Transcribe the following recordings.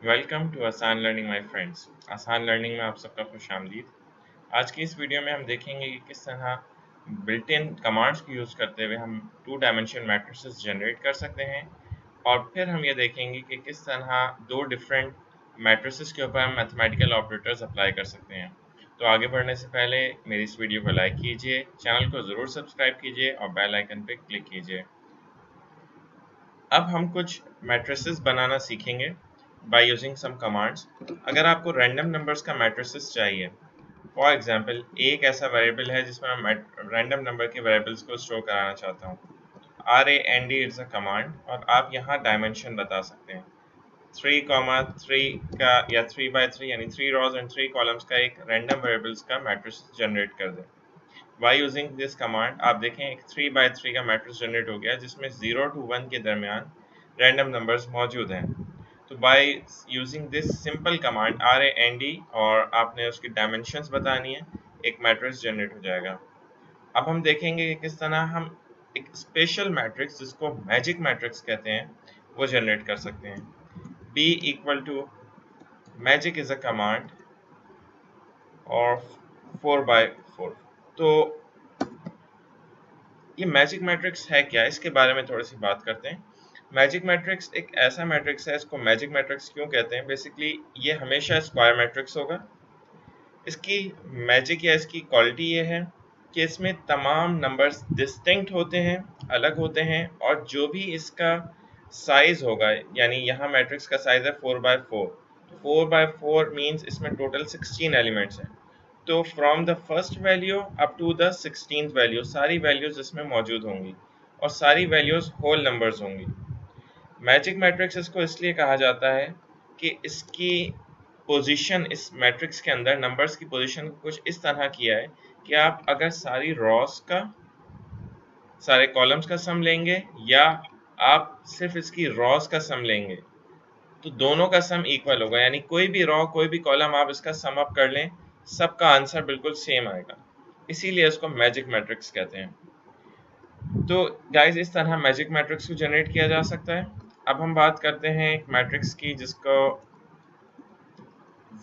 Welcome to आसान learning my friends. आसान learning में आप सबका खुशामदीद। आज की इस वीडियो में हम देखेंगे कि किस तरह बिल्ट इन कमांड्स को यूज़ करते हुए हम टू डायमेंशन मैट्रिसेस जनरेट कर सकते हैं, और फिर हम ये देखेंगे कि किस तरह दो डिफरेंट मैट्रिसेस के ऊपर हम मैथमेटिकल ऑपरेटर्स अप्लाई कर सकते हैं। तो आगे बढ़ने से पहले मेरी इस वीडियो को लाइक कीजिए, चैनल को ज़रूर सब्सक्राइब कीजिए और बेल आइकन पर क्लिक कीजिए। अब हम कुछ मैट्रिसेस बनाना सीखेंगे बाय यूजिंग सम कमांड्स। अगर आपको रैंडम नंबर्स का मैट्रिसेस चाहिए, फॉर एग्जांपल एक ऐसा वेरिएबल है जिसमें मैं रैंडम नंबर के वेरिएबल्स को स्टोर कराना चाहता हूँ। RAND इज अ कमांड और आप यहाँ डायमेंशन बता सकते हैं। 3, 3 का या 3 by 3 यानी 3 रॉज एंड 3 कॉलम्स का एक रैंडम वेरिएबल्स का मैट्रिक्स जनरेट कर दें। बाय यूजिंग दिस कमांड आप देखें एक 3 by 3 का मैट्रिक्स जनरेट हो गया जिसमें 0 to 1 के दरमियान रैंडम नंबर्स मौजूद हैं। तो by using this simple command RAND और आपने उसकी डायमेंशंस बतानी है, एक मैट्रिक्स जनरेट हो जाएगा। अब हम देखेंगे कि किस तरह हम एक स्पेशल मैट्रिक्स जिसको मैजिक मैट्रिक्स कहते हैं वो जनरेट कर सकते हैं। B equal to magic is a command और 4 by 4। तो ये मैजिक मैट्रिक्स है क्या, इसके बारे में थोड़ी सी बात करते हैं। मैजिक मैट्रिक्स एक ऐसा मैट्रिक्स है, इसको मैजिक मैट्रिक्स क्यों कहते हैं? बेसिकली ये हमेशा स्क्वायर मैट्रिक्स होगा। इसकी मैजिक या इसकी क्वालिटी ये है कि इसमें तमाम नंबर्स डिस्टिंक्ट होते हैं, अलग होते हैं, और जो भी इसका साइज होगा, यानी यहाँ मैट्रिक्स का साइज है 4 by 4। 4 by 4 मीन्स इसमें टोटल 16 एलिमेंट्स हैं। तो from the first value up to the 16th value सारी वैल्यूज इसमें मौजूद होंगी और सारी वैल्यूज होल नंबर्स होंगी। मैजिक मैट्रिक्स इसको इसलिए कहा जाता है कि इसकी पोजीशन, इस मैट्रिक्स के अंदर नंबर्स की पोजीशन कुछ इस तरह किया है कि आप अगर सारी रॉस का, सारे कॉलम्स का सम लेंगे या आप सिर्फ इसकी रॉस का सम लेंगे तो दोनों का सम इक्वल होगा, यानी कोई भी रॉ कोई भी कॉलम आप इसका सम अप कर लें, सबका आंसर बिल्कुल सेम आएगा। इसीलिए इसको मैजिक मैट्रिक्स कहते हैं। तो गाइस इस तरह मैजिक मैट्रिक्स को जनरेट किया जा सकता है। अब हम बात करते हैं एक मैट्रिक्स की जिसको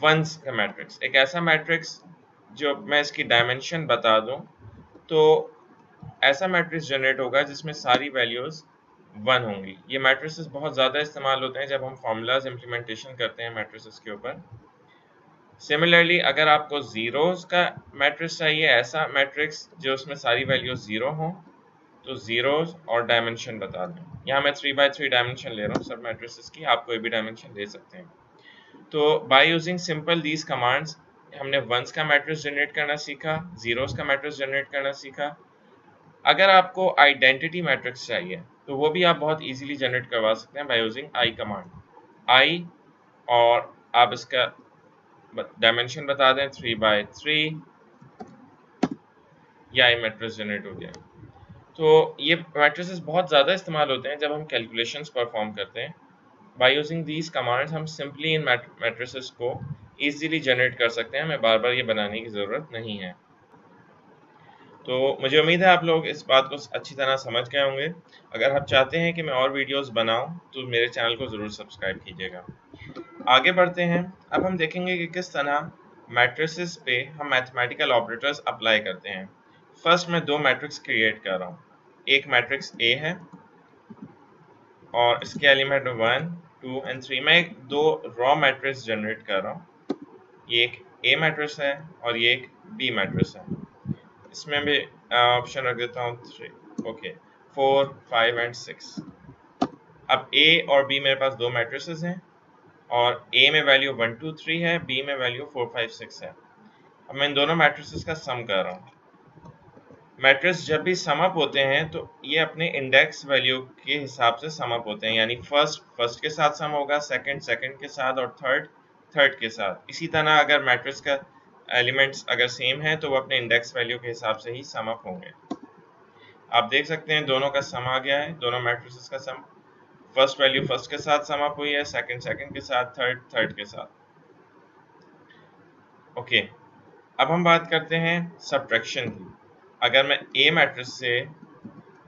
वंस का मैट्रिक्स, एक ऐसा मैट्रिक्स जो मैं इसकी डायमेंशन बता दूं तो ऐसा मैट्रिक्स जनरेट होगा जिसमें सारी वैल्यूज 1 होंगी। ये मैट्रिसेस बहुत ज़्यादा इस्तेमाल होते हैं जब हम फार्मूलाज इम्प्लीमेंटेशन करते हैं मैट्रिसेस के ऊपर। सिमिलरली अगर आपको जीरोस का मैट्रिक्स चाहिए, ऐसा मैट्रिक्स जो उसमें सारी वैल्यूज 0 हों, तो जीरोस और डायमेंशन बता दें। यहाँ मैं 3 by 3 डायमेंशन ले रहा हूँ सब मैट्रिसेस की, आप कोई भी डायमेंशन ले सकते हैं। तो by using simple these commands हमने वंस का मैट्रिक्स जनरेट करना सीखा, जीरोस का मैट्रिक्स जनरेट करना सीखा। अगर आपको आइडेंटिटी मैट्रिक्स चाहिए तो वो भी आप बहुत इजीली जनरेट करवा सकते हैं बाय यूजिंग आई कमांड। आई और आप इसका डायमेंशन बता दें 3 by 3, या आई मैट्रिक्स जनरेट हो गया। तो ये मैट्रिसेस बहुत ज़्यादा इस्तेमाल होते हैं जब हम कैलकुलेशंस परफॉर्म करते हैं। बाय यूजिंग दीज कमांड्स हम सिंपली इन मैट्रिसेस को इजीली जनरेट कर सकते हैं, हमें बार बार ये बनाने की ज़रूरत नहीं है। तो मुझे उम्मीद है आप लोग इस बात को अच्छी तरह समझ गए होंगे। अगर आप चाहते हैं कि मैं और वीडियोस बनाऊं तो मेरे चैनल को ज़रूर सब्सक्राइब कीजिएगा। आगे बढ़ते हैं। अब हम देखेंगे कि किस तरह मैट्रिसेस पे हम मैथमेटिकल ऑपरेटर्स अप्लाई करते हैं। फर्स्ट मैं दो मैट्रिक्स क्रिएट कर रहा हूँ। एक मैट्रिक्स ए है और इसके एलिमेंट 1, 2 एंड 3। मैं दो रॉ मैट्रिक्स जनरेट कर रहा हूँ। ये एक ए मैट्रिक्स है और ये एक बी मैट्रिक्स है। इसमें भी ऑप्शन रख देता हूँ 3, ओके, 4, 5 एंड 6। अब ए और बी मेरे पास दो मैट्रिसेस हैं और ए में वैल्यू 1, 2, 3 है, बी में वैल्यू 4, 5, 6 है। अब मैं इन दोनों मैट्रिसेस का सम कर रहा हूँ। मैट्रिक्स जब भी सम अप होते हैं तो ये अपने इंडेक्स वैल्यू के हिसाब से सम अप होते हैं, यानी फर्स्ट के साथ सम होगा, सेकंड के साथ और थर्ड के साथ। इसी तरह अगर मैट्रिक्स का एलिमेंट्स अगर सेम है तो वो अपने इंडेक्स वैल्यू के हिसाब से ही सम अप होंगे। आप देख सकते हैं दोनों का सम आ गया है, दोनों मैट्रिसेस का सम। फर्स्ट वैल्यू फर्स्ट के साथ सम अप हुई है, सेकंड के साथ, थर्ड के साथ। ओके, अब हम बात करते हैं सब्ट्रैक्शन की। अगर मैं ए मैट्रिक्स से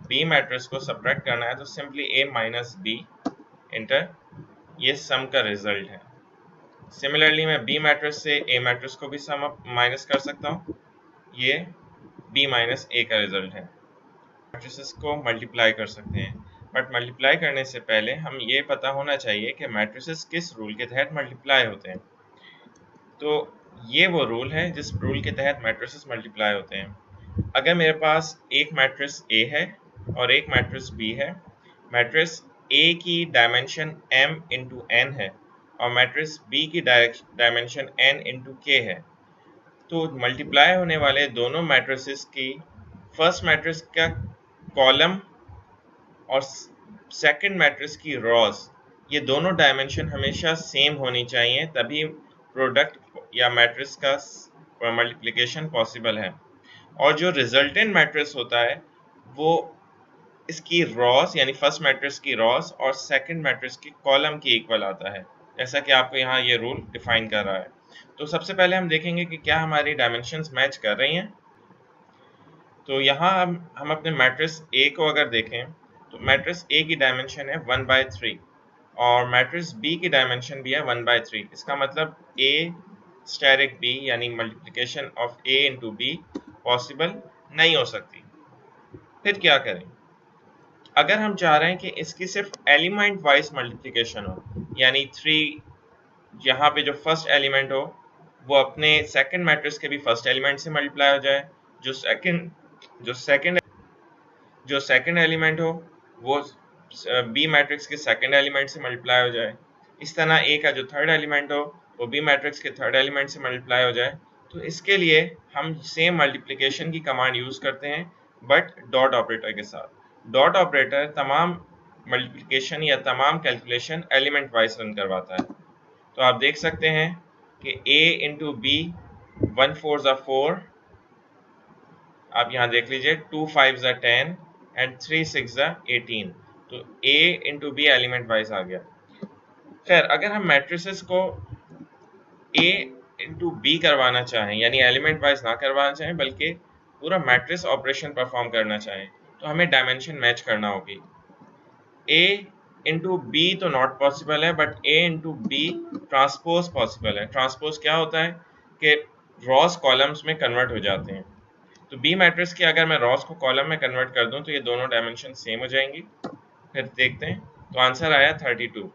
बी मैट्रिक्स को सब्ट्रैक्ट करना है तो सिंपली ए माइनस बी इंटर, ये सम का रिजल्ट है। सिमिलरली मैं बी मैट्रिक्स से ए मैट्रिक्स को भी सम अप माइनस कर सकता हूँ। ये बी माइनस ए का रिजल्ट है। मैट्रिसेस को मल्टीप्लाई कर सकते हैं, बट मल्टीप्लाई करने से पहले हम ये पता होना चाहिए कि मैट्रिसेस किस रूल के तहत मल्टीप्लाई होते हैं। तो ये वो रूल है जिस रूल के तहत मैट्रिसेस मल्टीप्लाई होते हैं। अगर मेरे पास एक मैट्रिक्स ए है और एक मैट्रिक्स बी है, मैट्रिक्स ए की डायमेंशन m इंटू n है और मैट्रिक्स बी की डायमेंशन n इंटू k है, तो मल्टीप्लाई होने वाले दोनों मैट्रिसेस की फर्स्ट मैट्रिक्स का कॉलम और सेकंड मैट्रिक्स की रॉस, ये दोनों डायमेंशन हमेशा सेम होनी चाहिए, तभी प्रोडक्ट या मैट्रिक्स का मल्टीप्लिकेशन पॉसिबल है। और जो रिजल्टेंट मैट्रिक्स होता है वो इसकी रॉस यानी फर्स्ट मैट्रिक्स की रॉस और सेकंड मैट्रिक्स की कॉलम की इक्वल आता है, जैसा कि आपको यहाँ ये रूल डिफाइन कर रहा है। तो सबसे पहले हम देखेंगे कि क्या हमारी डायमेंशंस मैच कर रही हैं। तो यहाँ हम अपने मैट्रिक्स ए को अगर देखें तो मैट्रिक्स ए की डायमेंशन है 1/3 और मैट्रिक्स बी की डायमेंशन भी है 1/3। इसका मतलब ए स्टेरिक बी यानी multiplication of A into be possible नहीं हो सकती। फिर क्या करें? अगर हम चाह रहे हैं कि इसकी सिर्फ एलिमेंट वाइज मल्टीप्लिकेशन हो, यानी 3 यहाँ पे जो फर्स्ट एलिमेंट हो वो अपने सेकंड मैट्रिक्स के भी फर्स्ट एलिमेंट से मल्टीप्लाई हो जाए, जो सेकंड जो सेकंड एलिमेंट हो वो बी मैट्रिक्स के सेकंड एलिमेंट से मल्टीप्लाई हो जाए, इस तरह ए का जो थर्ड एलिमेंट हो वो बी मैट्रिक्स के थर्ड एलिमेंट से मल्टीप्लाई हो जाए। तो इसके लिए हम सेम मल्टीप्लिकेशन की कमांड यूज करते हैं, बट डॉट ऑपरेटर के साथ। डॉट ऑपरेटर तमाम मल्टीप्लिकेशन या तमाम कैलकुलेशन एलिमेंट वाइज रन करवाता है। तो आप देख सकते हैं कि a इंटू बी 1 4 ज़ा 4, आप यहाँ देख लीजिए 2 5 ज़ा 10 एंड 3 6 ज़ा 18। तो a into b element wise आ गया। खैर, अगर हम मैट्रिसेस को a इंटू बी करवाना चाहें, यानी एलिमेंट वाइज ना करवाना चाहें बल्कि पूरा मैट्रिक्स ऑपरेशन परफॉर्म करना चाहें, तो हमें डायमेंशन मैच करना होगी। a इंटू बी तो नॉट पॉसिबल है, but a into B transpose possible है। ट्रांसपोज क्या होता है कि रॉस कॉलम्स में कन्वर्ट हो जाते हैं। तो बी मैट्रिक्स की अगर मैं रॉस को कॉलम में कन्वर्ट कर दूं तो ये दोनों डायमेंशन सेम हो जाएंगी। फिर देखते हैं, तो आंसर आया 32।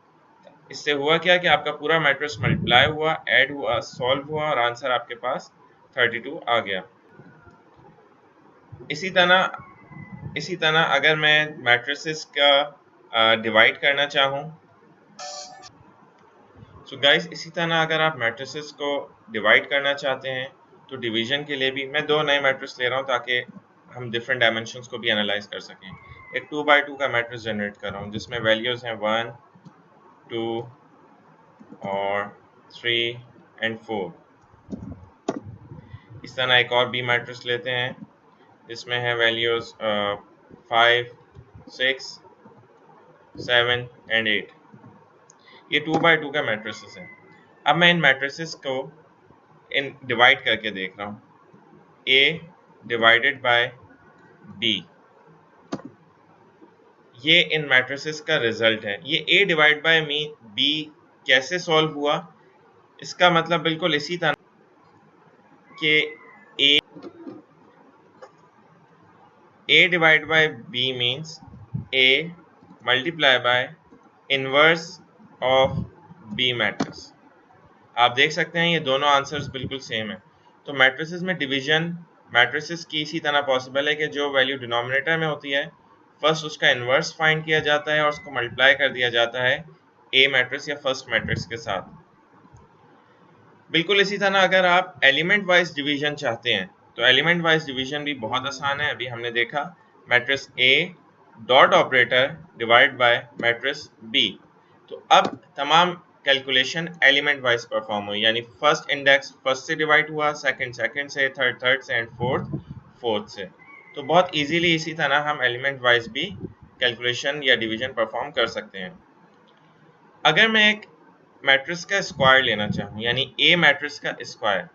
इससे हुआ क्या कि आपका पूरा मैट्रिक्स मल्टीप्लाई हुआ, ऐड हुआ, सॉल्व हुआ और आंसर आपके पास 32 आ गया। इसी तरह अगर मैं मैट्रिसेस का डिवाइड करना चाहूँ, सो गाइस इसी तरह अगर आप मैट्रिसेस को डिवाइड करना चाहते हैं तो डिवीजन के लिए भी मैं दो नए मैट्रिक्स ले रहा हूँ ताकि हम डिफरेंट डायमेंशंस को भी एनालाइज कर सकें। एक 2x2 का मैट्रिक्स जनरेट कर रहा हूँ जिसमें वैल्यूज हैं 1 2 और 3 एंड 4। इस तरह एक और बी मैट्रिक्स लेते हैं जिसमें है वैल्यूज 5 6 7 एंड 8। ये 2x2 का मैट्रिसेस है। अब मैं इन मैट्रिसेस को इन डिवाइड करके देख रहा हूँ। A डिवाइडेड बाय B, ये इन मैट्रिसेस का रिजल्ट है। ये A डिवाइड बाय B कैसे सॉल्व हुआ, इसका मतलब बिल्कुल इसी तरह कि A divide by B means A multiply by inverse of B matrix. आप देख सकते हैं ये दोनों आंसर्स बिल्कुल सेम है। तो मैट्रिसेस में डिवीजन मैट्रिसेस की इसी तरह पॉसिबल है कि जो वैल्यू डिनोमिनेटर में होती है फर्स्ट उसका इन्वर्स फाइंड किया जाता है और उसको मल्टीप्लाई कर दिया जाता है ए मैट्रिक्स या फर्स्ट मैट्रिक्स के साथ। बिल्कुल इसी तरह अगर आप एलिमेंट वाइज डिवीजन चाहते हैं तो एलिमेंट वाइज डिवीजन भी बहुत आसान है। अभी हमने देखा matrix A dot operator divide by matrix B. तो अब तमाम कैलकुलेशन एलिमेंट वाइज परफॉर्म हुई, यानी फर्स्ट इंडेक्स फर्स्ट से डिवाइड हुआ, सेकंड सेकंड से, थर्ड थर्ड से एंड फोर्थ फोर्थ से। तो बहुत इजीली इसी तरह हम एलिमेंट वाइज भी कैलकुलेशन या डिवीजन परफॉर्म कर सकते हैं। अगर मैं एक मैट्रिक्स का स्क्वायर लेना चाहूँ, यानी ए मैट्रिक्स का स्क्वायर,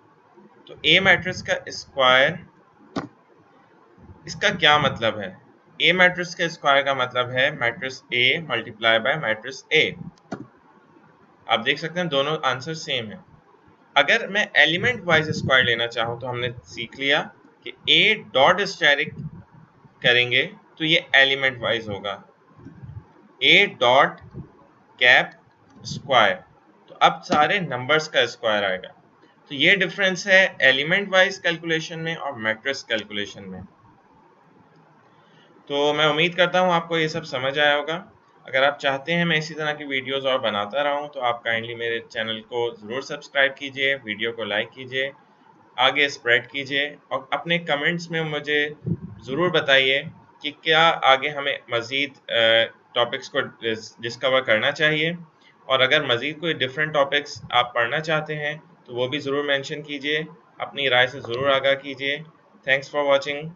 तो ए मैट्रिक्स का स्क्वायर इसका क्या मतलब है? ए मैट्रिक्स के स्क्वायर का मतलब है matrix A multiply by matrix A. आप देख सकते हैं दोनों आंसर सेम है। अगर मैं एलिमेंट वाइज स्क्वायर लेना चाहूँ तो हमने सीख लिया कि ए डॉट स्टेरिक करेंगे तो ये एलिमेंट वाइज होगा, ए डॉट कैप स्क्वायर, तो अब सारे नंबर्स का स्क्वायर आएगा। तो ये डिफरेंस है एलिमेंट वाइज कैलकुलेशन में और मैट्रिक्स कैलकुलेशन में। तो मैं उम्मीद करता हूँ आपको ये सब समझ आया होगा। अगर आप चाहते हैं मैं इसी तरह की वीडियोस और बनाता रहूँ तो आप काइंडली मेरे चैनल को ज़रूर सब्सक्राइब कीजिए, वीडियो को लाइक कीजिए, आगे स्प्रेड कीजिए और अपने कमेंट्स में मुझे ज़रूर बताइए कि क्या आगे हमें मज़ीद टॉपिक्स को डिस्कवर करना चाहिए, और अगर मज़ीद कोई डिफरेंट टॉपिक्स आप पढ़ना चाहते हैं तो वो भी ज़रूर मेंशन कीजिए, अपनी राय से ज़रूर आगाह कीजिए। Thanks for watching.